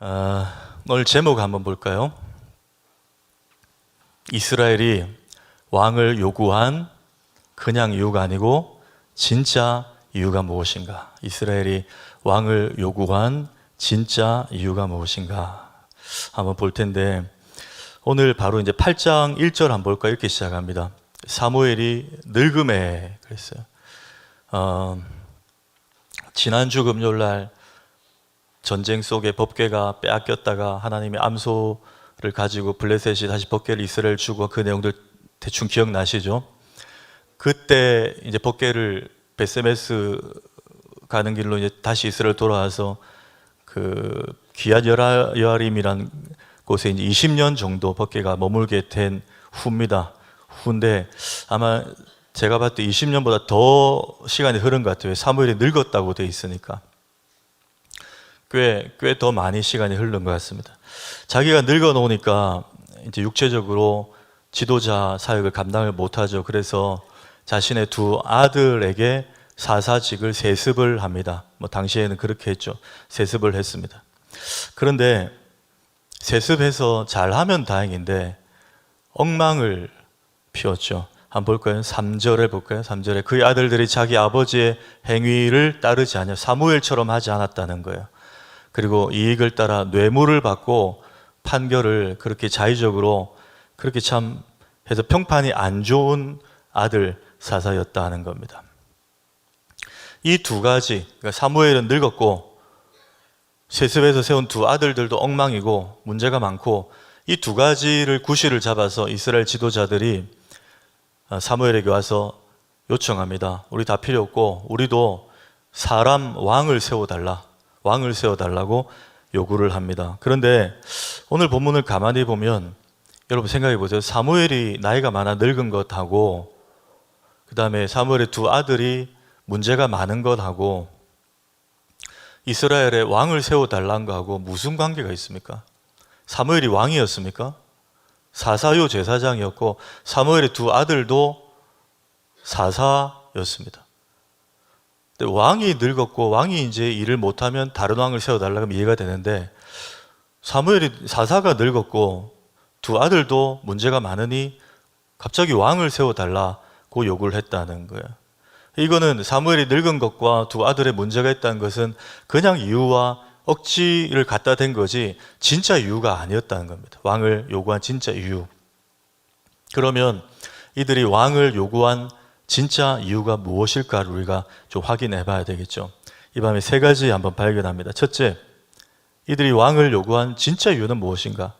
오늘 제목 한번 볼까요? 이스라엘이 왕을 요구한 그냥 이유가 아니고 진짜 이유가 무엇인가? 이스라엘이 왕을 요구한 진짜 이유가 무엇인가? 한번 볼 텐데, 오늘 바로 이제 8장 1절 한번 볼까? 이렇게 시작합니다. 사무엘이 늙음에 그랬어요. 지난주 금요일날 전쟁 속에 법궤가 빼앗겼다가 하나님이 암소를 가지고 블레셋이 다시 법궤를 이스라엘 주고 그 내용들 대충 기억나시죠? 그때 이제 법궤를 베세메스 가는 길로 이제 다시 이스라엘 돌아와서 그 기앗 여아림이란 곳에 이제 20년 정도 법궤가 머물게 된 후입니다. 후인데 아마 제가 봤을 때 20년보다 더 시간이 흐른 것 같아요. 사무엘이 늙었다고 돼 있으니까. 꽤 더 많이 시간이 흐른 것 같습니다. 자기가 늙어 놓으니까 이제 육체적으로 지도자 사역을 감당을 못하죠. 그래서 자신의 두 아들에게 사사직을 세습을 합니다. 당시에는 그렇게 했죠. 세습을 했습니다. 그런데 세습해서 잘하면 다행인데 엉망을 피웠죠. 한번 볼까요? 3절에 볼까요? 3절에 그의 아들들이 자기 아버지의 행위를 따르지 않아 사무엘처럼 하지 않았다는 거예요. 그리고 이익을 따라 뇌물을 받고 판결을 그렇게 자의적으로 그렇게 참 해서 평판이 안 좋은 아들 사사였다 하는 겁니다. 이 두 가지, 그러니까 사무엘은 늙었고 세습에서 세운 두 아들들도 엉망이고 문제가 많고, 이 두 가지를 구실을 잡아서 이스라엘 지도자들이 사무엘에게 와서 요청합니다. 우리 다 필요 없고 우리도 사람 왕을 세워달라고 요구를 합니다. 그런데 오늘 본문을 가만히 보면 여러분 생각해 보세요. 사무엘이 나이가 많아 늙은 것하고 그 다음에 사무엘의 두 아들이 문제가 많은 것하고 이스라엘의 왕을 세워달라는 거하고 무슨 관계가 있습니까? 사무엘이 왕이었습니까? 사사요 제사장이었고 사무엘의 두 아들도 사사였습니다. 근데 왕이 늙었고 왕이 이제 일을 못하면 다른 왕을 세워달라고 하면 이해가 되는데, 사무엘이 사사가 늙었고 두 아들도 문제가 많으니 갑자기 왕을 세워달라고 요구를 했다는 거예요. 이거는 사무엘이 늙은 것과 두 아들의 문제가 있다는 것은 그냥 이유와 억지를 갖다 댄 거지 진짜 이유가 아니었다는 겁니다. 왕을 요구한 진짜 이유. 그러면 이들이 왕을 요구한 진짜 이유가 무엇일까를 우리가 좀 확인해 봐야 되겠죠. 이 밤에 세 가지 한번 발견합니다. 첫째, 이들이 왕을 요구한 진짜 이유는 무엇인가?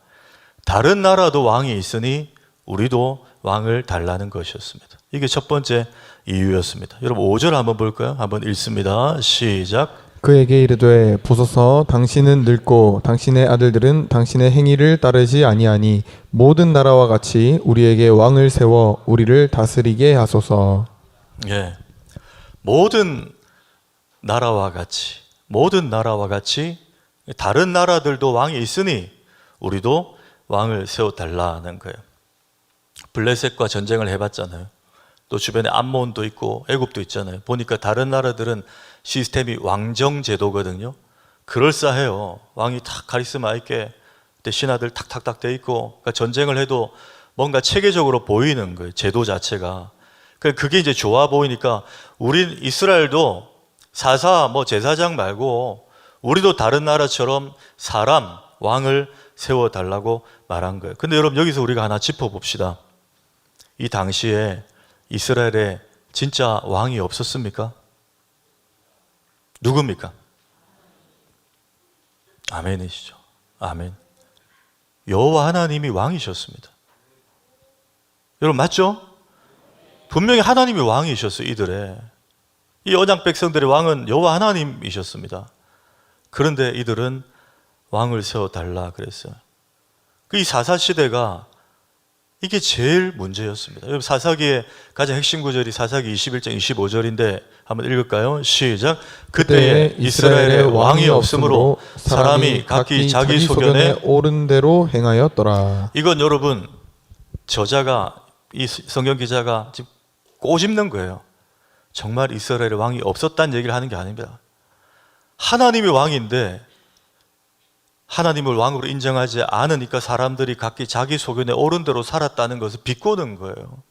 다른 나라도 왕이 있으니 우리도 왕을 달라는 것이었습니다. 이게 첫 번째 이유였습니다. 여러분 5절 한번 볼까요? 한번 읽습니다. 시작. 그에게 이르되 보소서 당신은 늙고 당신의 아들들은 당신의 행위를 따르지 아니하니 모든 나라와 같이 우리에게 왕을 세워 우리를 다스리게 하소서. 예, 모든 나라와 같이 다른 나라들도 왕이 있으니 우리도 왕을 세워달라는 거예요. 블레셋과 전쟁을 해봤잖아요. 또 주변에 암몬도 있고 애굽도 있잖아요. 보니까 다른 나라들은 시스템이 왕정 제도거든요. 그럴싸해요. 왕이 탁 카리스마 있게 신하들 탁탁탁 돼 있고, 그러니까 전쟁을 해도 뭔가 체계적으로 보이는 거예요. 제도 자체가. 그게 이제 좋아 보이니까 우리 이스라엘도 사사 제사장 말고 우리도 다른 나라처럼 사람 왕을 세워달라고 말한 거예요. 근데 여러분 여기서 우리가 하나 짚어봅시다. 이 당시에 이스라엘에 진짜 왕이 없었습니까? 누굽니까? 아멘이시죠. 아멘. 여호와 하나님이 왕이셨습니다. 여러분 맞죠? 분명히 하나님이 왕이셨어요. 이 언약 백성들의 왕은 여호와 하나님이셨습니다. 그런데 이들은 왕을 세워달라 그랬어요. 이 사사시대가 이게 제일 문제였습니다. 여러분 사사기의 가장 핵심 구절이 사사기 21장 25절인데 한번 읽을까요? 시작. 그때에 이스라엘에 왕이 없으므로 사람이 각기 자기 소견에 옳은 대로 행하였더라. 이건 여러분 저자가 이 성경 기자가 지금 꼬집는 거예요. 정말 이스라엘에 왕이 없었다는 얘기를 하는 게 아닙니다. 하나님이 왕인데 하나님을 왕으로 인정하지 않으니까 사람들이 각기 자기 소견에 옳은 대로 살았다는 것을 비꼬는 거예요.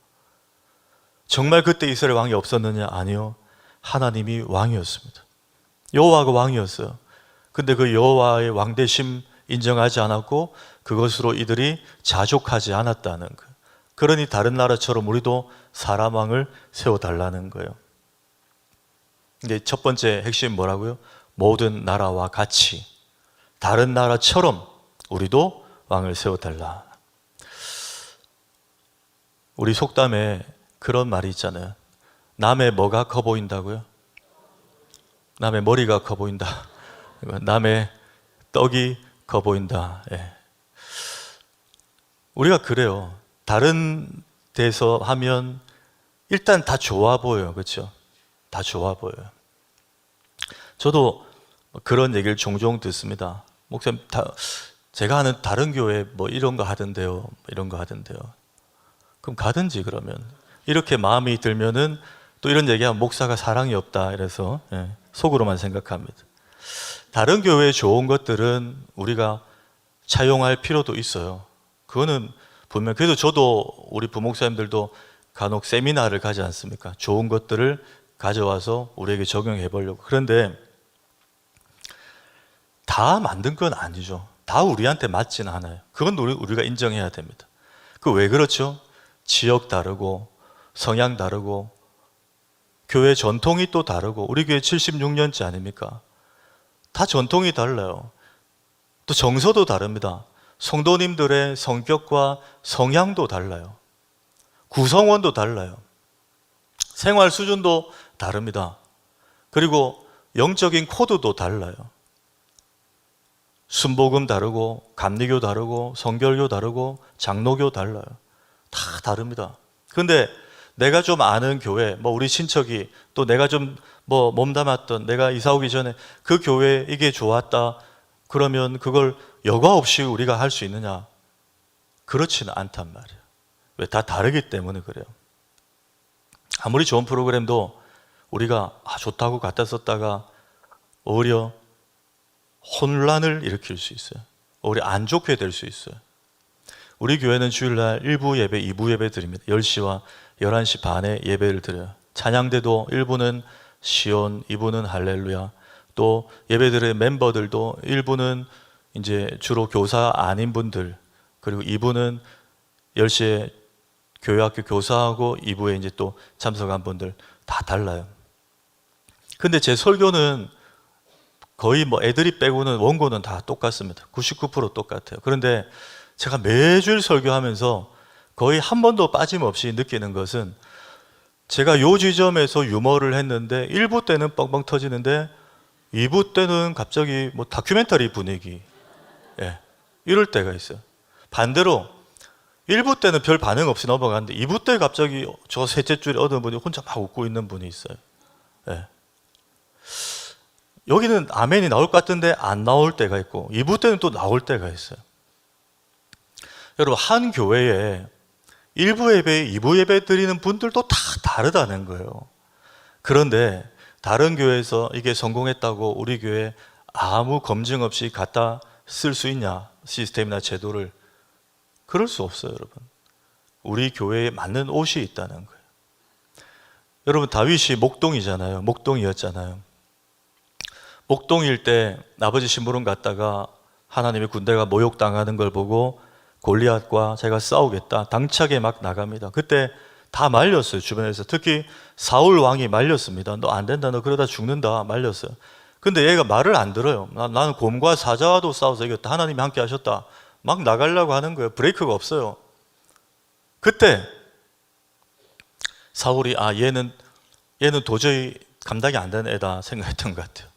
정말 그때 이스라엘 왕이 없었느냐? 아니요. 하나님이 왕이었습니다. 여호와가 왕이었어요. 근데 그 여호와의 왕대심 인정하지 않았고 그것으로 이들이 자족하지 않았다는 거예요. 그러니 다른 나라처럼 우리도 사람 왕을 세워달라는 거예요. 근데 첫 번째 핵심은 뭐라고요? 모든 나라와 같이 다른 나라처럼 우리도 왕을 세워달라. 우리 속담에 그런 말이 있잖아요. 남의 뭐가 커 보인다고요? 남의 머리가 커 보인다. 남의 떡이 커 보인다. 예. 우리가 그래요. 다른 데서 하면 일단 다 좋아 보여요. 그렇죠? 다 좋아 보여요. 저도 그런 얘기를 종종 듣습니다. 목사님, 제가 아는 다른 교회 뭐 이런 거 하던데요. 이런 거 하던데요. 그럼 가든지 그러면. 이렇게 마음이 들면은 또 이런 얘기하면 목사가 사랑이 없다. 이래서 속으로만 생각합니다. 다른 교회의 좋은 것들은 우리가 차용할 필요도 있어요. 그거는 분명. 그래도 저도 우리 부목사님들도 간혹 세미나를 가지 않습니까? 좋은 것들을 가져와서 우리에게 적용해 보려고. 그런데 다 만든 건 아니죠. 다 우리한테 맞지는 않아요. 그건 우리가 인정해야 됩니다. 그 왜 그렇죠? 지역 다르고 성향 다르고 교회 전통이 또 다르고 우리 교회 76년째 아닙니까? 다 전통이 달라요. 또 정서도 다릅니다. 성도님들의 성격과 성향도 달라요. 구성원도 달라요. 생활 수준도 다릅니다. 그리고 영적인 코드도 달라요. 순복음 다르고 감리교 다르고 성결교 다르고 장로교 달라요. 다 다릅니다. 그런데 내가 좀 아는 교회, 뭐 우리 친척이 또 내가 좀 뭐 몸담았던 내가 이사 오기 전에 그 교회 이게 좋았다 그러면 그걸 여과 없이 우리가 할 수 있느냐? 그렇지는 않단 말이에요. 왜? 다 다르기 때문에 그래요. 아무리 좋은 프로그램도 우리가 좋다고 갖다 썼다가 오히려 혼란을 일으킬 수 있어요. 오히려 안 좋게 될 수 있어요. 우리 교회는 주일날 1부 예배, 2부 예배 드립니다. 10시와 11시 반에 예배를 드려요. 찬양대도 1부는 시온, 2부는 할렐루야. 또 예배드릴 멤버들도 1부는 이제 주로 교사 아닌 분들, 그리고 2부는 10시에 교회학교 교사하고 2부에 이제 또 참석한 분들 다 달라요. 근데 제 설교는 거의 뭐 애들이 빼고는 원고는 다 똑같습니다. 99% 똑같아요. 그런데 제가 매주일 설교하면서 거의 한 번도 빠짐없이 느끼는 것은 제가 요 지점에서 유머를 했는데 1부 때는 뻥뻥 터지는데 2부 때는 갑자기 뭐 다큐멘터리 분위기 이럴 때가 있어요. 반대로 1부 때는 별 반응 없이 넘어가는데 2부 때 갑자기 저 셋째 줄에 어떤 분이 혼자 막 웃고 있는 분이 있어요. 여기는 아멘이 나올 것 같은데 안 나올 때가 있고 2부 때는 또 나올 때가 있어요. 여러분, 한 교회에 1부 예배, 2부 예배 드리는 분들도 다 다르다는 거예요. 그런데 다른 교회에서 이게 성공했다고 우리 교회에 아무 검증 없이 갖다 쓸 수 있냐? 시스템이나 제도를. 그럴 수 없어요, 여러분. 우리 교회에 맞는 옷이 있다는 거예요. 여러분, 다윗이 목동이잖아요. 목동이었잖아요. 목동일 때 아버지 심부름 갔다가 하나님의 군대가 모욕당하는 걸 보고 골리앗과 제가 싸우겠다 당차게 막 나갑니다. 그때 다 말렸어요. 주변에서. 특히 사울 왕이 말렸습니다. 너 안 된다, 너 그러다 죽는다 말렸어요. 근데 얘가 말을 안 들어요. 나는 곰과 사자와도 싸워서 이겼다, 하나님이 함께 하셨다, 막 나가려고 하는 거예요. 브레이크가 없어요. 그때 사울이 얘는 도저히 감당이 안 되는 애다 생각했던 것 같아요.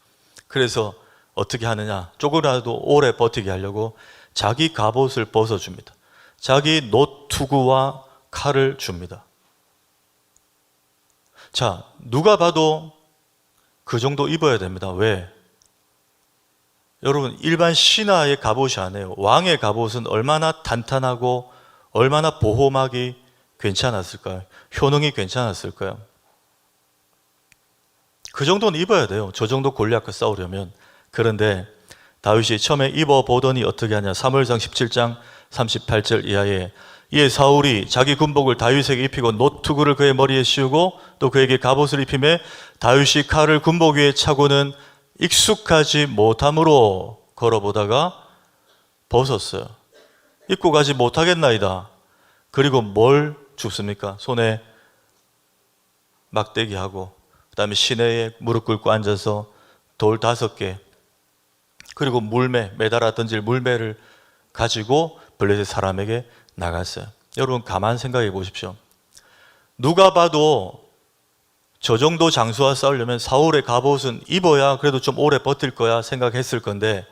그래서 어떻게 하느냐, 조금이라도 오래 버티게 하려고 자기 갑옷을 벗어줍니다. 자기 노투구와 칼을 줍니다. 자, 누가 봐도 그 정도 입어야 됩니다. 왜? 여러분, 일반 신하의 갑옷이 아니에요. 왕의 갑옷은 얼마나 탄탄하고 얼마나 보호막이 괜찮았을까요? 효능이 괜찮았을까요? 그 정도는 입어야 돼요. 저 정도 골리앗과 싸우려면. 그런데 다윗이 처음에 입어보더니 어떻게 하냐. 사무엘상 17장 38절 이하에 이에 사울이 자기 군복을 다윗에게 입히고 노투구를 그의 머리에 씌우고 또 그에게 갑옷을 입히매 다윗이 칼을 군복 위에 차고는 익숙하지 못함으로 걸어보다가 벗었어요. 입고 가지 못하겠나이다. 그리고 뭘 줍습니까? 손에 막대기 하고 그 다음에 시내에 무릎 꿇고 앉아서 돌 5개 그리고 물매, 매달아 던질 물매를 가지고 블레셋 사람에게 나갔어요. 여러분 가만 생각해 보십시오. 누가 봐도 저 정도 장수와 싸우려면 사울의 갑옷은 입어야 그래도 좀 오래 버틸 거야 생각했을 건데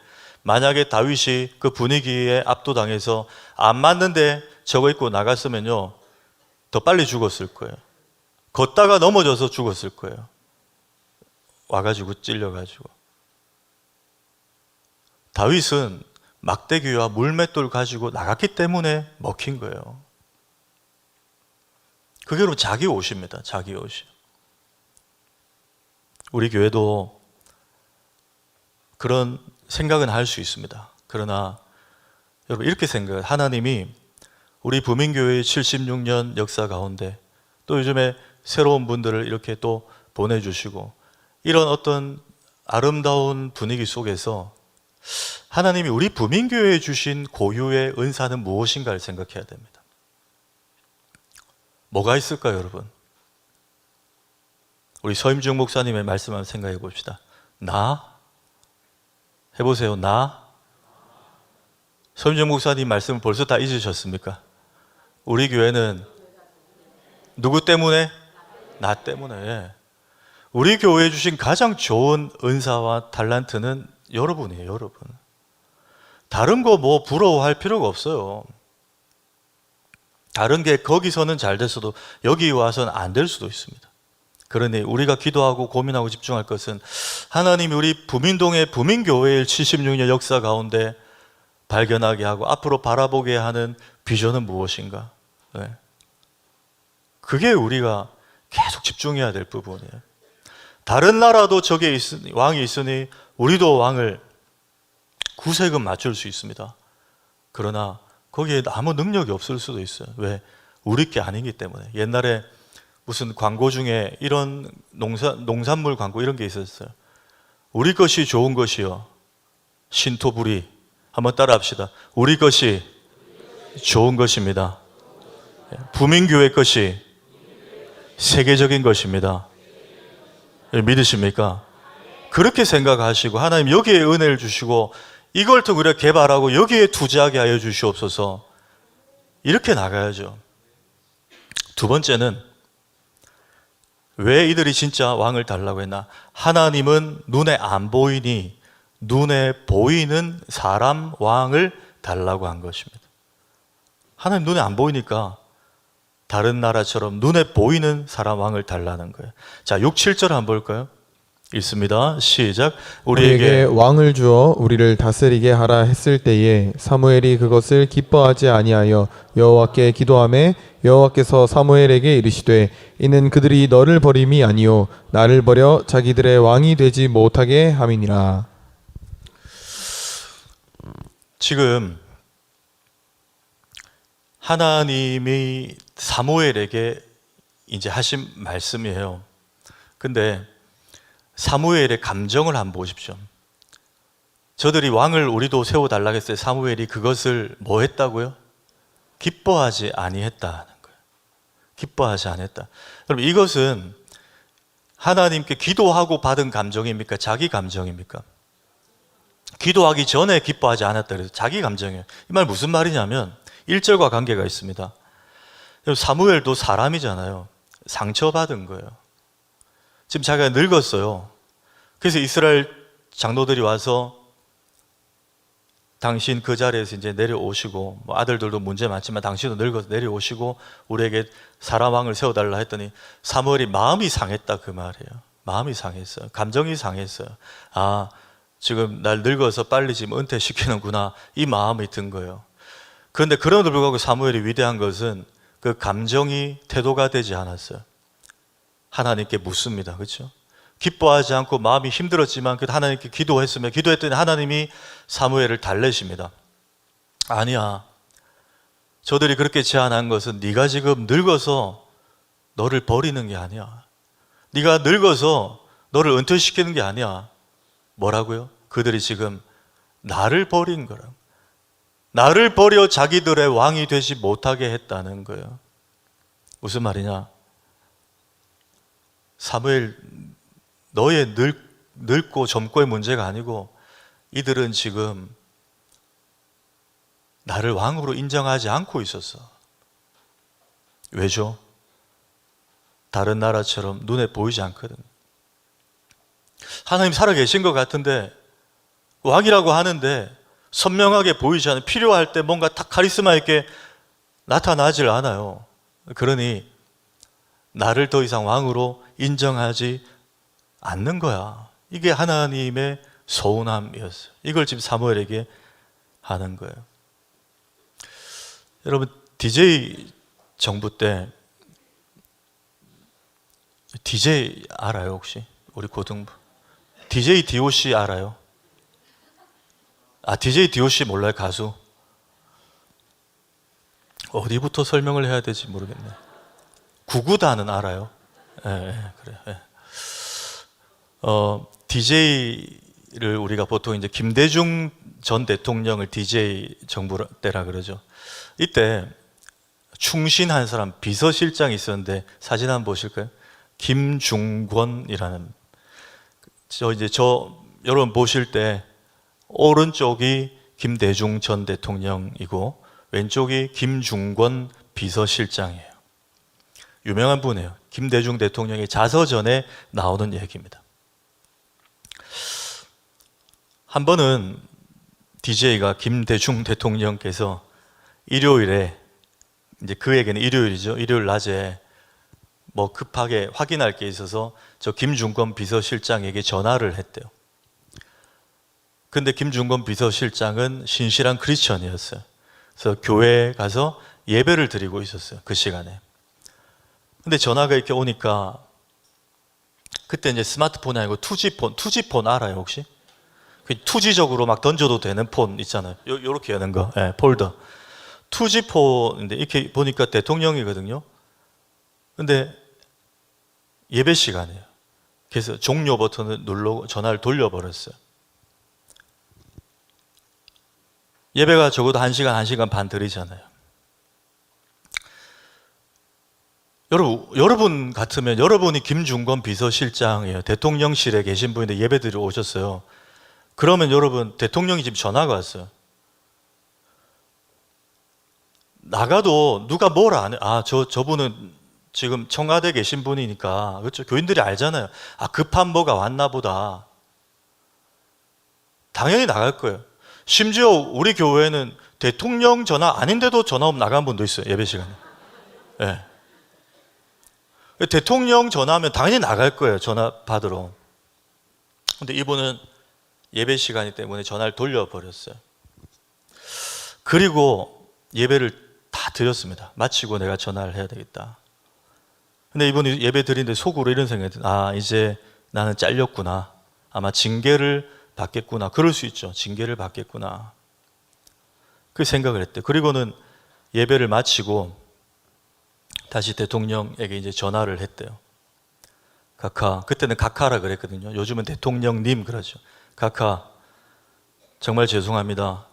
만약에 다윗이 그 분위기에 압도당해서 안 맞는데 저거 입고 나갔으면요 더 빨리 죽었을 거예요. 걷다가 넘어져서 죽었을 거예요. 와가지고 찔려가지고. 다윗은 막대기와 물맷돌 가지고 나갔기 때문에 먹힌 거예요. 그게 바로 자기 옷입니다. 자기 옷이. 우리 교회도 그런 생각은 할 수 있습니다. 그러나 여러분 이렇게 생각해요. 하나님이 우리 부민교회의 76년 역사 가운데 또 요즘에 새로운 분들을 이렇게 또 보내주시고 이런 어떤 아름다운 분위기 속에서 하나님이 우리 부민교회에 주신 고유의 은사는 무엇인가를 생각해야 됩니다. 뭐가 있을까요, 여러분? 우리 서임중 목사님의 말씀 한번 생각해 봅시다. 나? 해보세요. 나? 서임중 목사님 말씀을 벌써 다 잊으셨습니까? 우리 교회는 누구 때문에? 나 때문에. 우리 교회에 주신 가장 좋은 은사와 탤런트는 여러분이에요, 여러분. 다른 거 뭐 부러워할 필요가 없어요. 다른 게 거기서는 잘 됐어도 여기 와서는 안 될 수도 있습니다. 그러니 우리가 기도하고 고민하고 집중할 것은 하나님이 우리 부민동의 부민교회의 76년 역사 가운데 발견하게 하고 앞으로 바라보게 하는 비전은 무엇인가? 네. 그게 우리가 계속 집중해야 될 부분이에요. 다른 나라도 저게 왕이 있으니 우리도 왕을 구색은 맞출 수 있습니다. 그러나 거기에 아무 능력이 없을 수도 있어요. 왜? 우리 게 아니기 때문에. 옛날에 무슨 광고 중에 이런 농산물 광고 이런 게 있었어요. 우리 것이 좋은 것이요 신토부리. 한번 따라 합시다. 우리 것이 좋은 것입니다. 부민교회 것이 세계적인 것입니다. 믿으십니까? 그렇게 생각하시고 하나님 여기에 은혜를 주시고 이걸 더 우리가 개발하고 여기에 투자하게 하여 주시옵소서. 이렇게 나가야죠. 두 번째는 왜 이들이 진짜 왕을 달라고 했나? 하나님은 눈에 안 보이니 눈에 보이는 사람 왕을 달라고 한 것입니다. 하나님 눈에 안 보이니까 다른 나라처럼 눈에 보이는 사람 왕을 달라는 거예요. 자, 6, 7절 한번 볼까요? 읽습니다. 시작. 우리에게 왕을 주어 우리를 다스리게 하라 했을 때에 사무엘이 그것을 기뻐하지 아니하여 여호와께 기도하매 여호와께서 사무엘에게 이르시되 이는 그들이 너를 버림이 아니요 나를 버려 자기들의 왕이 되지 못하게 함이니라. 지금 하나님이 사무엘에게 이제 하신 말씀이에요. 근데 사무엘의 감정을 한번 보십시오. 저들이 왕을 우리도 세워달라고 했을 때 사무엘이 그것을 뭐 했다고요? 기뻐하지 아니했다는 거예요. 기뻐하지 않았다. 그럼 이것은 하나님께 기도하고 받은 감정입니까? 자기 감정입니까? 기도하기 전에 기뻐하지 않았다 그래서 자기 감정이에요. 이 말 무슨 말이냐면 1절과 관계가 있습니다. 사무엘도 사람이잖아요. 상처받은 거예요. 지금 자기가 늙었어요. 그래서 이스라엘 장로들이 와서 당신 그 자리에서 이제 내려오시고 뭐 아들들도 문제 많지만 당신도 늙어서 내려오시고 우리에게 사람 왕을 세워달라 했더니 사무엘이 마음이 상했다 그 말이에요. 마음이 상했어요. 감정이 상했어요. 아 지금 날 늙어서 빨리 지금 은퇴시키는구나 이 마음이 든 거예요. 그런데 그럼에도 불구하고 사무엘이 위대한 것은 그 감정이 태도가 되지 않았어요. 하나님께 묻습니다. 그렇죠? 기뻐하지 않고 마음이 힘들었지만 그 하나님께 기도했으며 기도했더니 하나님이 사무엘을 달래십니다. 아니야. 저들이 그렇게 제안한 것은 네가 지금 늙어서 너를 버리는 게 아니야. 네가 늙어서 너를 은퇴시키는 게 아니야. 뭐라고요? 그들이 지금 나를 버린 거라. 나를 버려 자기들의 왕이 되지 못하게 했다는 거예요. 무슨 말이냐? 사무엘, 너의 늙고 젊고의 문제가 아니고 이들은 지금 나를 왕으로 인정하지 않고 있었어. 왜죠? 다른 나라처럼 눈에 보이지 않거든. 하나님 살아계신 것 같은데 왕이라고 하는데 선명하게 보이지 않아요. 필요할 때 뭔가 딱 카리스마 있게 나타나질 않아요. 그러니 나를 더 이상 왕으로 인정하지 않는 거야. 이게 하나님의 서운함이었어요. 이걸 지금 사무엘에게 하는 거예요. 여러분, DJ 정부 때 DJ 알아요 혹시? 우리 고등부 DJ DOC 알아요? DJ DOC 몰라요? 가수? 어디부터 설명을 해야 될지 모르겠네. 구구단은 알아요? 그래. DJ를 우리가 보통 이제 김대중 전 대통령을 DJ 정부 때라 그러죠. 이때 충신한 사람 비서실장이 있었는데 사진 한번 보실까요? 김중권이라는 여러분 보실 때 오른쪽이 김대중 전 대통령이고 왼쪽이 김중권 비서실장이에요. 유명한 분이에요. 김대중 대통령의 자서전에 나오는 얘기입니다. 한 번은 DJ가 김대중 대통령께서 일요일에 이제 그에게는 일요일이죠. 일요일 낮에 뭐 급하게 확인할 게 있어서 저 김중권 비서실장에게 전화를 했대요. 근데 김중권 비서실장은 신실한 크리스천이었어요. 그래서 교회에 가서 예배를 드리고 있었어요. 그 시간에. 근데 전화가 이렇게 오니까 그때 이제 스마트폰이 아니고 투지폰 알아요 혹시? 투지적으로 막 던져도 되는 폰 있잖아요. 요렇게 하는 거, 폴더. 투지폰인데 이렇게 보니까 대통령이거든요. 근데 예배 시간이에요. 그래서 종료 버튼을 누르고 전화를 돌려버렸어요. 예배가 적어도 1시간, 1시간 반 드리잖아요. 여러분 같으면 여러분이 김중권 비서실장이에요. 대통령실에 계신 분인데 예배 드리러 오셨어요. 그러면 여러분 대통령이 지금 전화가 왔어요. 나가도 누가 뭘 안 해. 저분은 지금 청와대에 계신 분이니까 그렇죠. 교인들이 알잖아요. 급한 뭐가 왔나 보다. 당연히 나갈 거예요. 심지어 우리 교회는 대통령 전화 아닌데도 전화 오면 나간 분도 있어요. 예배 시간에. 네. 대통령 전화하면 당연히 나갈 거예요. 전화 받으러. 근데 이분은 예배 시간이 때문에 전화를 돌려버렸어요. 그리고 예배를 다 드렸습니다. 마치고 내가 전화를 해야 되겠다. 근데 이분이 예배 드리는데 속으로 이런 생각이 들어요. 이제 나는 잘렸구나. 아마 징계를 받겠구나. 그럴 수 있죠. 징계를 받겠구나. 그 생각을 했대요. 그리고는 예배를 마치고 다시 대통령에게 이제 전화를 했대요. 그때는 각하라 그랬거든요. 요즘은 대통령님 그러죠. 각하, 정말 죄송합니다.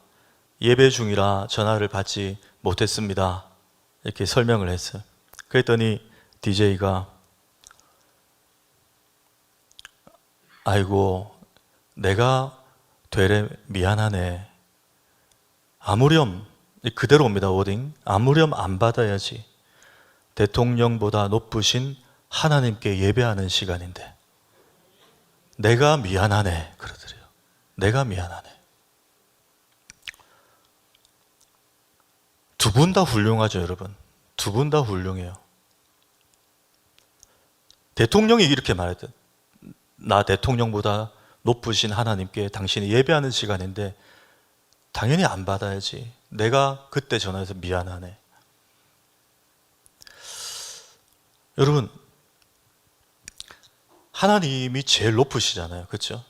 예배 중이라 전화를 받지 못했습니다. 이렇게 설명을 했어요. 그랬더니 DJ가 아이고 내가 되레 미안하네. 아무렴, 그대로 옵니다. 워딩. 아무렴 안 받아야지. 대통령보다 높으신 하나님께 예배하는 시간인데 내가 미안하네 그러더래요. 내가 미안하네. 두 분 다 훌륭하죠 여러분. 두 분 다 훌륭해요. 대통령이 이렇게 말했던 나 대통령보다 높으신 하나님께 당신이 예배하는 시간인데 당연히 안 받아야지. 내가 그때 전화해서 미안하네. 여러분 하나님이 제일 높으시잖아요. 그렇죠?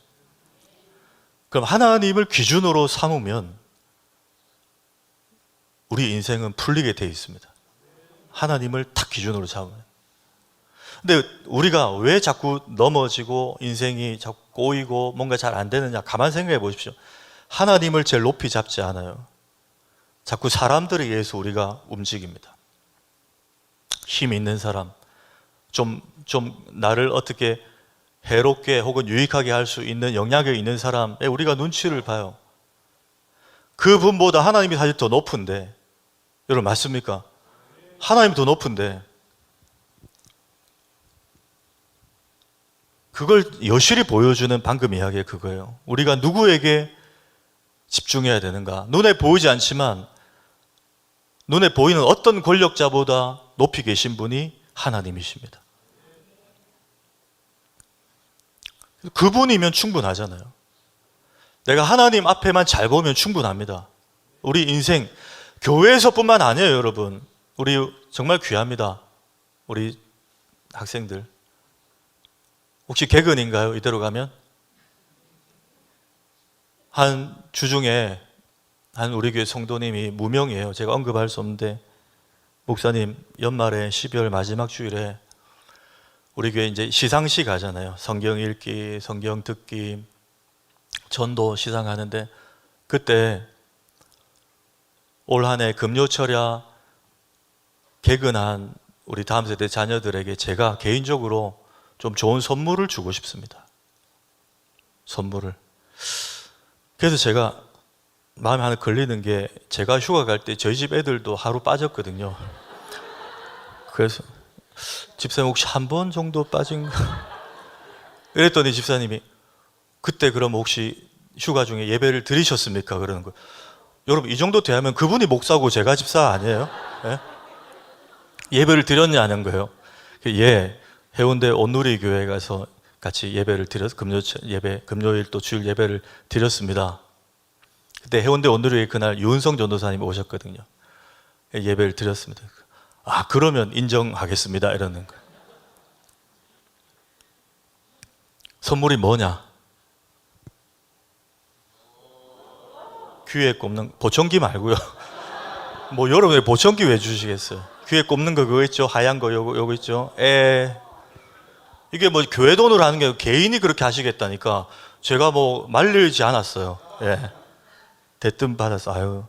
그럼 하나님을 기준으로 삼으면 우리 인생은 풀리게 돼 있습니다. 하나님을 딱 기준으로 잡으면. 근데 우리가 왜 자꾸 넘어지고 인생이 자꾸 꼬이고 뭔가 잘 안 되느냐, 가만 생각해 보십시오. 하나님을 제일 높이 잡지 않아요. 자꾸 사람들에 의해서 우리가 움직입니다. 힘 있는 사람, 좀 나를 어떻게 해롭게 혹은 유익하게 할 수 있는 영향력이 있는 사람에 우리가 눈치를 봐요. 그분보다 하나님이 사실 더 높은데, 여러분 맞습니까? 하나님이 더 높은데 그걸 여실히 보여주는 방금 이야기가 그거예요. 우리가 누구에게 집중해야 되는가? 눈에 보이지 않지만 눈에 보이는 어떤 권력자보다 높이 계신 분이 하나님이십니다. 그분이면 충분하잖아요. 내가 하나님 앞에만 잘 보면 충분합니다. 우리 인생 교회에서뿐만 아니에요, 여러분. 우리 정말 귀합니다. 우리 학생들. 혹시 개근인가요? 이대로 가면? 한 주중에 한 우리 교회 성도님이 무명이에요. 제가 언급할 수 없는데, 목사님 연말에 12월 마지막 주일에 우리 교회 이제 시상식 하잖아요. 성경 읽기, 성경 듣기, 전도 시상하는데, 그때 올 한 해 금요철야 개근한 우리 다음 세대 자녀들에게 제가 개인적으로 좀 좋은 선물을 주고 싶습니다. 선물을. 그래서 제가 마음에 하나 걸리는 게, 제가 휴가 갈 때 저희 집 애들도 하루 빠졌거든요. 그래서 집사님 혹시 한 번 정도 빠진 거? 이랬더니 집사님이 그때 그럼 혹시 휴가 중에 예배를 드리셨습니까? 그러는 거예요. 여러분 이 정도 되면 그분이 목사고 제가 집사 아니에요? 예? 예배를 드렸냐는 거예요. 예, 해운대 온누리 교회 가서 같이 예배를 드려서 금요일 또 주일 예배를 드렸습니다. 그때 해운대 온누리에 그날 유은성 전도사님이 오셨거든요. 예배를 드렸습니다. 아, 그러면 인정하겠습니다. 이러는 거예요. 선물이 뭐냐? 귀에 꼽는, 보청기 말고요. 뭐 여러분이 보청기 왜 주시겠어요? 귀에 꼽는 거 그거 있죠? 하얀 거 요거 있죠? 이게 뭐 교회 돈으로 하는 게 아니고 개인이 그렇게 하시겠다니까 제가 뭐 말리지 않았어요. 예. 대뜸 받아서 아유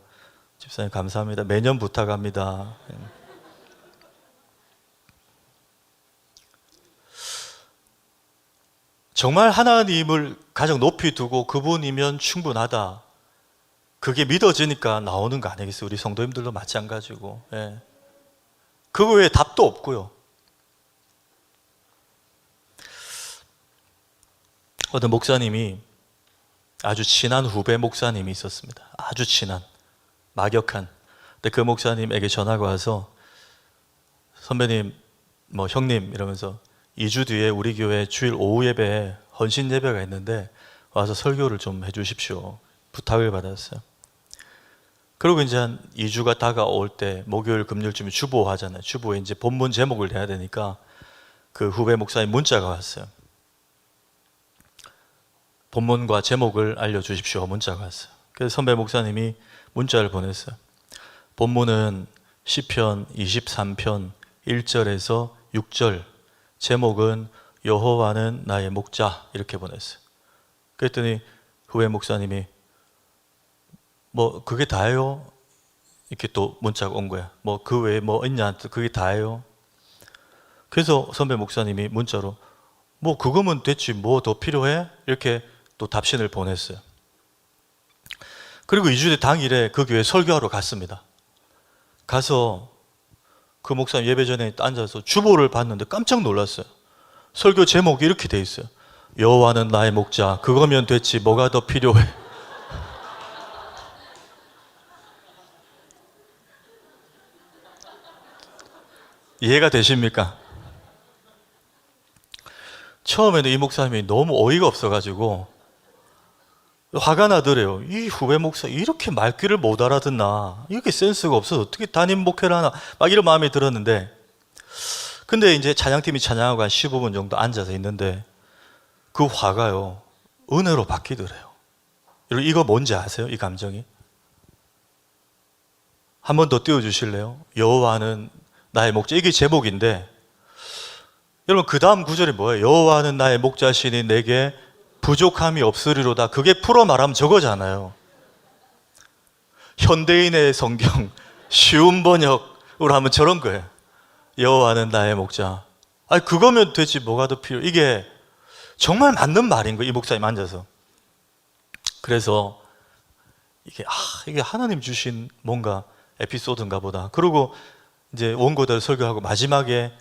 집사님 감사합니다. 매년 부탁합니다. 정말 하나님을 가장 높이 두고 그분이면 충분하다. 그게 믿어지니까 나오는 거 아니겠어요? 우리 성도님들도 마찬가지고. 예. 그거 외에 답도 없고요. 어떤 목사님이, 아주 친한 후배 목사님이 있었습니다. 아주 친한, 막역한. 근데 그 목사님에게 전화가 와서 선배님, 뭐 형님 이러면서 2주 뒤에 우리 교회 주일 오후 예배에 헌신 예배가 있는데 와서 설교를 좀 해주십시오. 부탁을 받았어요. 그리고 이제 한 2주가 다가올 때 목요일 금요일쯤에 주보 하잖아요. 주보에 이제 본문 제목을 내야 되니까 그 후배 목사님 문자가 왔어요. 본문과 제목을 알려주십시오. 문자가 왔어요. 그래서 선배 목사님이 문자를 보냈어요. 본문은 시편 23편 1절에서 6절, 제목은 여호와는 나의 목자, 이렇게 보냈어요. 그랬더니 후배 목사님이 뭐 그게 다예요? 이렇게 또 문자가 온 거야. 뭐 그 외에 뭐 있냐? 그게 다예요? 그래서 선배 목사님이 문자로 뭐 그거면 됐지 뭐 더 필요해? 이렇게 또 답신을 보냈어요. 그리고 2주 뒤 당일에 그 교회 설교하러 갔습니다. 가서 그 목사님 예배 전에 앉아서 주보를 봤는데 깜짝 놀랐어요. 설교 제목이 이렇게 돼 있어요. 여호와는 나의 목자, 그거면 됐지 뭐가 더 필요해? 이해가 되십니까? 처음에는 이 목사님이 너무 어이가 없어가지고 화가 나더래요. 이 후배 목사 이렇게 말귀를 못 알아듣나? 이렇게 센스가 없어서 어떻게 담임 목회를 하나? 막 이런 마음이 들었는데, 근데 이제 찬양팀이 찬양하고 한 15분 정도 앉아서 있는데 그 화가요 은혜로 바뀌더래요. 여러분 이거 뭔지 아세요? 이 감정이? 한 번 더 띄워주실래요? 여호와는 나의 목자. 이게 제목인데 여러분 그 다음 구절이 뭐예요? 여호와는 나의 목자시니 내게 부족함이 없으리로다. 그게 풀어 말하면 저거잖아요. 현대인의 성경 쉬운 번역으로 하면 저런 거예요. 여호와는 나의 목자. 아니 그거면 되지 뭐가 더 필요. 이게 정말 맞는 말인 거예요. 이 목사님 앉아서. 그래서 이게 하나님 주신 뭔가 에피소드인가 보다. 그리고 이제 원고대로 설교하고 마지막에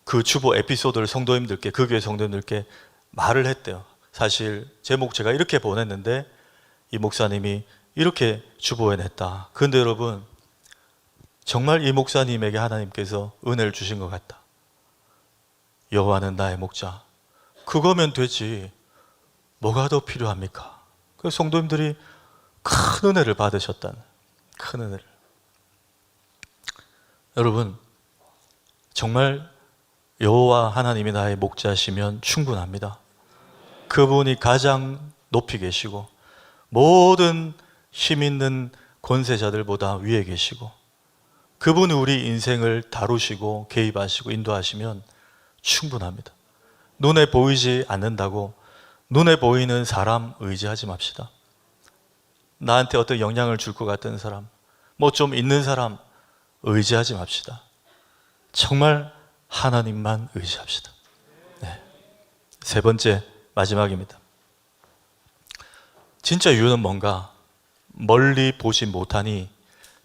그 주보 에피소드를 성도님들께, 그 교회 성도님들께 말을 했대요. 사실 제목 제가 이렇게 보냈는데 이 목사님이 이렇게 주보해냈다. 그런데 여러분 정말 이 목사님에게 하나님께서 은혜를 주신 것 같다. 여호와는 나의 목자. 그거면 되지 뭐가 더 필요합니까? 그 성도님들이 큰 은혜를 받으셨다는, 큰 은혜를. 여러분 정말 여호와 하나님이 나의 목자시면 충분합니다. 그분이 가장 높이 계시고 모든 힘 있는 권세자들보다 위에 계시고 그분이 우리 인생을 다루시고 개입하시고 인도하시면 충분합니다. 눈에 보이지 않는다고 눈에 보이는 사람 의지하지 맙시다. 나한테 어떤 영향을 줄 것 같은 사람, 뭐 좀 있는 사람 의지하지 맙시다. 정말 하나님만 의지합시다. 네. 세 번째 마지막입니다. 진짜 이유는 뭔가? 멀리 보지 못하니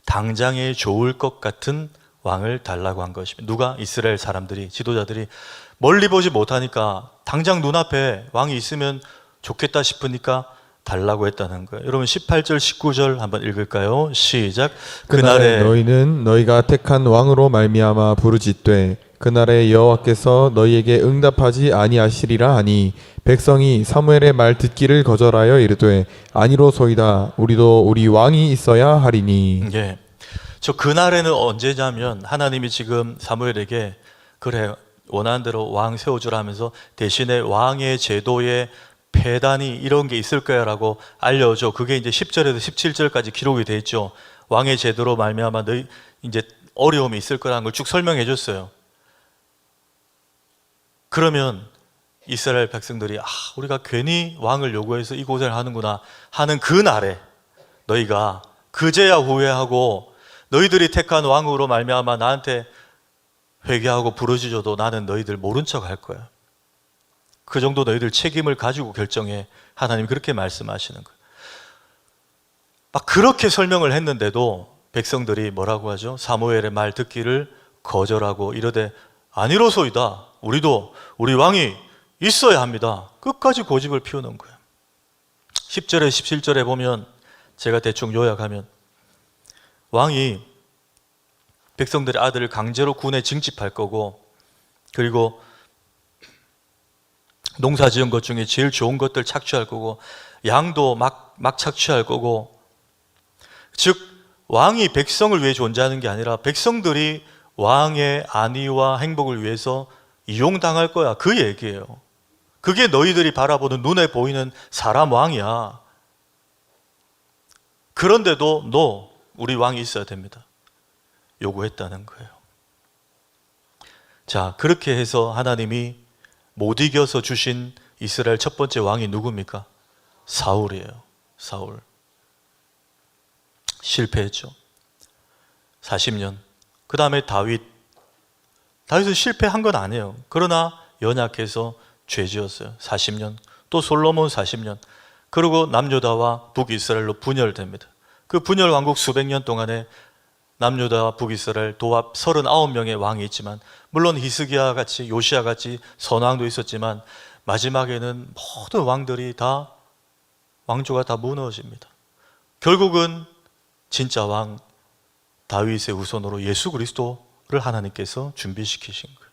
당장에 좋을 것 같은 왕을 달라고 한 것입니다. 누가? 이스라엘 사람들이, 지도자들이 멀리 보지 못하니까 당장 눈앞에 왕이 있으면 좋겠다 싶으니까 달라고 했다는 거예요. 여러분 18절 19절 한번 읽을까요? 시작. 그날에 너희는 너희가 택한 왕으로 말미암아 부르짖되 그날에 여호와께서 너희에게 응답하지 아니하시리라 하니 백성이 사무엘의 말 듣기를 거절하여 이르되 아니로소이다 우리도 우리 왕이 있어야 하리니. 예. 저 그날에는 언제냐면 하나님이 지금 사무엘에게 그래 원하는 대로 왕 세워주라 하면서 대신에 왕의 제도에 폐단이 이런 게 있을 거야 라고 알려줘. 그게 이제 10절에서 17절까지 기록이 돼 있죠. 왕의 제도로 말미암아 너희 이제 어려움이 있을 거라는 걸 쭉 설명해 줬어요. 그러면 이스라엘 백성들이 우리가 괜히 왕을 요구해서 이 고생을 하는구나 하는 그 날에 너희가 그제야 후회하고 너희들이 택한 왕으로 말미암아 나한테 회개하고 부르짖어도 나는 너희들 모른 척 할 거야. 그 정도 너희들 책임을 가지고 결정해. 하나님 그렇게 말씀하시는 거예요. 막 그렇게 설명을 했는데도 백성들이 뭐라고 하죠? 사무엘의 말 듣기를 거절하고 이러되 아니로소이다. 우리도 우리 왕이 있어야 합니다. 끝까지 고집을 피우는 거예요. 10절에 17절에 보면 제가 대충 요약하면 왕이 백성들의 아들을 강제로 군에 징집할 거고 그리고 농사 지은 것 중에 제일 좋은 것들 착취할 거고 양도 막 착취할 거고 즉 왕이 백성을 위해 존재하는 게 아니라 백성들이 왕의 안위와 행복을 위해서 이용당할 거야. 그 얘기예요. 그게 너희들이 바라보는 눈에 보이는 사람 왕이야. 그런데도 너 우리 왕이 있어야 됩니다. 요구했다는 거예요. 자, 그렇게 해서 하나님이 못 이겨서 주신 이스라엘 첫 번째 왕이 누굽니까? 사울이에요. 사울. 실패했죠. 40년. 그 다음에 다윗은 실패한 건 아니에요. 그러나 연약해서 죄 지었어요. 40년. 또 솔로몬 40년. 그리고 남유다와 북이스라엘로 분열됩니다. 그 분열 왕국 수백 년 동안에 남유다와 북이스라엘 도합 39명의 왕이 있지만 물론 히스기야 같이 요시야 같이 선왕도 있었지만 마지막에는 모든 왕들이 다 왕조가 다 무너집니다. 결국은 진짜 왕 다윗의 후손으로 예수 그리스도를 하나님께서 준비시키신 거예요.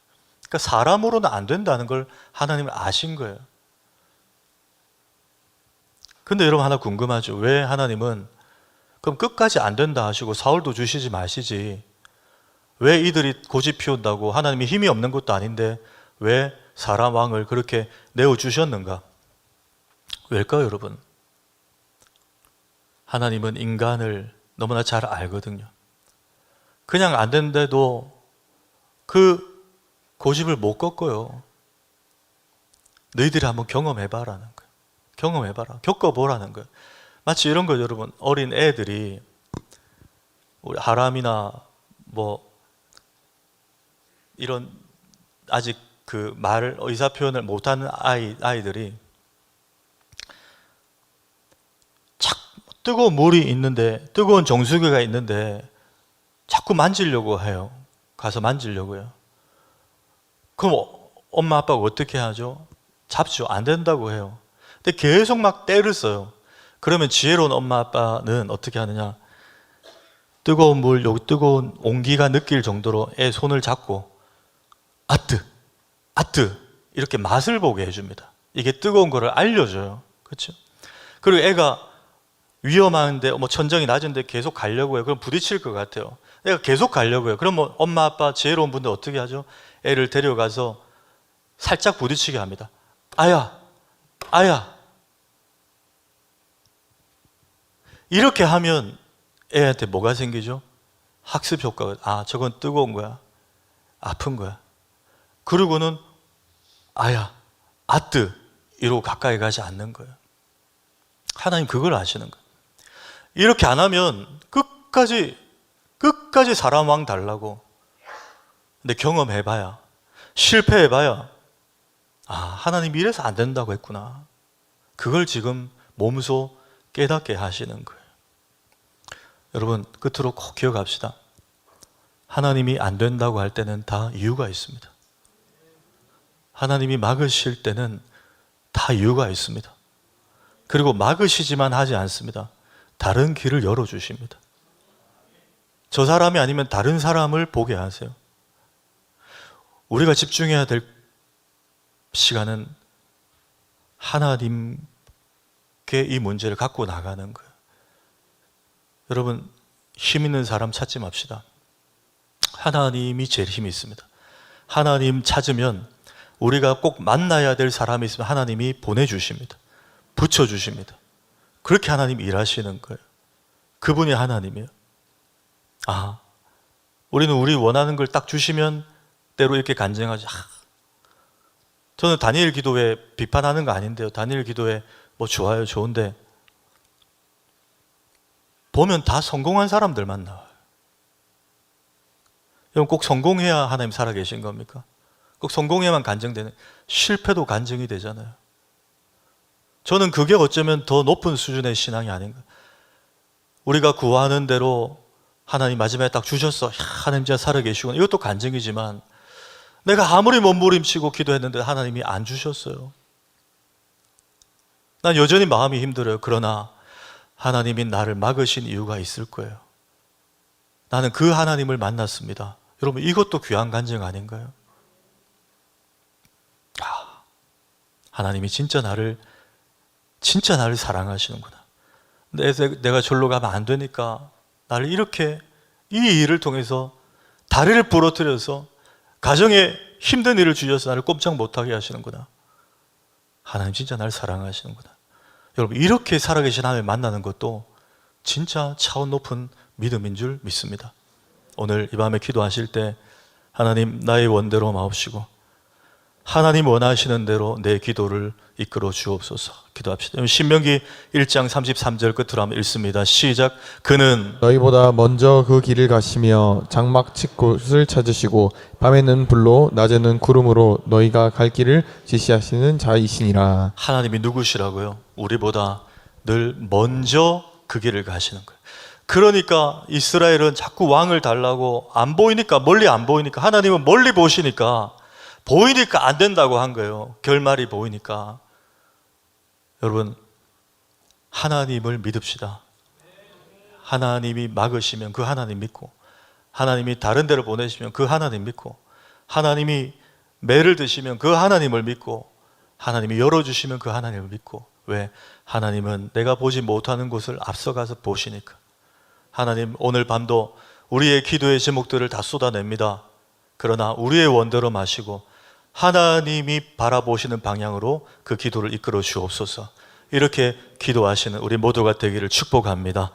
그러니까 사람으로는 안 된다는 걸 하나님은 아신 거예요. 근데 여러분 하나 궁금하죠? 왜 하나님은 그럼 끝까지 안 된다 하시고 사울도 주시지 마시지 왜 이들이 고집 피운다고 하나님이 힘이 없는 것도 아닌데 왜 사람 왕을 그렇게 내어주셨는가? 왜일까요 여러분? 하나님은 인간을 너무나 잘 알거든요. 그냥 안 된데도 그 고집을 못 꺾어요. 너희들이 한번 경험해봐라는 거예요. 경험해봐라. 겪어보라는 거예요. 마치 이런 거죠, 여러분. 어린 애들이 우리 하람이나 뭐 이런 아직 그 말, 의사 표현을 못하는 아이들이 뜨거운 물이 있는데, 뜨거운 정수기가 있는데 자꾸 만지려고 해요. 가서 만지려고요. 그럼 엄마 아빠가 어떻게 하죠? 잡죠. 안 된다고 해요. 근데 계속 막 때를 써요. 그러면 지혜로운 엄마 아빠는 어떻게 하느냐? 뜨거운 물, 여기 뜨거운 온기가 느낄 정도로 애 손을 잡고 아뜨, 아뜨 이렇게 맛을 보게 해줍니다. 이게 뜨거운 거를 알려줘요. 그렇죠? 그리고 애가 위험한데 뭐 천정이 낮은데 계속 가려고 해요. 그럼 부딪힐 것 같아요. 애가 계속 가려고 해요. 그럼 뭐 엄마 아빠 지혜로운 분들 어떻게 하죠? 애를 데려가서 살짝 부딪히게 합니다. 아야, 아야. 이렇게 하면 애한테 뭐가 생기죠? 학습 효과가, 아, 저건 뜨거운 거야. 아픈 거야. 그리고는 아야, 아뜨 이러고 가까이 가지 않는 거예요. 하나님 그걸 아시는 거예요. 이렇게 안 하면 끝까지 사람 왕 달라고. 근데 경험해봐야, 실패해봐야, 아, 하나님 이래서 안 된다고 했구나. 그걸 지금 몸소 깨닫게 하시는 거예요. 여러분, 끝으로 꼭 기억합시다. 하나님이 안 된다고 할 때는 다 이유가 있습니다. 하나님이 막으실 때는 다 이유가 있습니다. 그리고 막으시지만 하지 않습니다. 다른 길을 열어주십니다. 저 사람이 아니면 다른 사람을 보게 하세요. 우리가 집중해야 될 시간은 하나님께 이 문제를 갖고 나가는 거예요. 여러분, 힘 있는 사람 찾지 맙시다. 하나님이 제일 힘이 있습니다. 하나님 찾으면 우리가 꼭 만나야 될 사람이 있으면 하나님이 보내주십니다. 붙여주십니다. 그렇게 하나님 일하시는 거예요. 그분이 하나님이에요. 아, 우리는 우리 원하는 걸 딱 주시면 때로 이렇게 간증하지. 저는 다니엘 기도회 비판하는 거 아닌데요. 다니엘 기도회 뭐 좋아요, 좋은데 보면 다 성공한 사람들만 나와요. 여러분, 꼭 성공해야 하나님 살아계신 겁니까? 꼭 성공해야만 간증되는, 실패도 간증이 되잖아요. 저는 그게 어쩌면 더 높은 수준의 신앙이 아닌가. 우리가 구하는 대로 하나님 마지막에 딱 주셨어. 야, 하나님 진짜 살아계시구나. 이것도 간증이지만 내가 아무리 몸부림치고 기도했는데 하나님이 안 주셨어요. 난 여전히 마음이 힘들어요. 그러나 하나님이 나를 막으신 이유가 있을 거예요. 나는 그 하나님을 만났습니다. 여러분, 이것도 귀한 간증 아닌가요? 하나님이 진짜 나를 사랑하시는구나. 내가 절로 가면 안 되니까 나를 이렇게 이 일을 통해서 다리를 부러뜨려서 가정에 힘든 일을 주셔서 나를 꼼짝 못하게 하시는구나. 하나님 진짜 나를 사랑하시는구나. 여러분, 이렇게 살아계신 하나님을 만나는 것도 진짜 차원 높은 믿음인 줄 믿습니다. 오늘 이 밤에 기도하실 때 하나님 나의 원대로 마옵시고 하나님 원하시는 대로 내 기도를 이끌어 주옵소서. 기도합시다. 신명기 1장 33절 끝으로 한번 읽습니다. 시작. 그는 너희보다 먼저 그 길을 가시며 장막 칠 곳을 찾으시고 밤에는 불로 낮에는 구름으로 너희가 갈 길을 지시하시는 자이시니라. 하나님이 누구시라고요? 우리보다 늘 먼저 그 길을 가시는 거예요. 그러니까 이스라엘은 자꾸 왕을 달라고 안 보이니까, 멀리 안 보이니까, 하나님은 멀리 보시니까 보이니까 안 된다고 한 거예요. 결말이 보이니까. 여러분, 하나님을 믿읍시다. 하나님이 막으시면 그 하나님 믿고, 하나님이 다른 데로 보내시면 그 하나님 믿고, 하나님이 매를 드시면 그 하나님을 믿고, 하나님이 열어주시면 그 하나님을 믿고. 왜? 하나님은 내가 보지 못하는 곳을 앞서가서 보시니까. 하나님, 오늘 밤도 우리의 기도의 제목들을 다 쏟아냅니다. 그러나 우리의 원대로 마시고 하나님이 바라보시는 방향으로 그 기도를 이끌어 주옵소서. 이렇게 기도하시는 우리 모두가 되기를 축복합니다.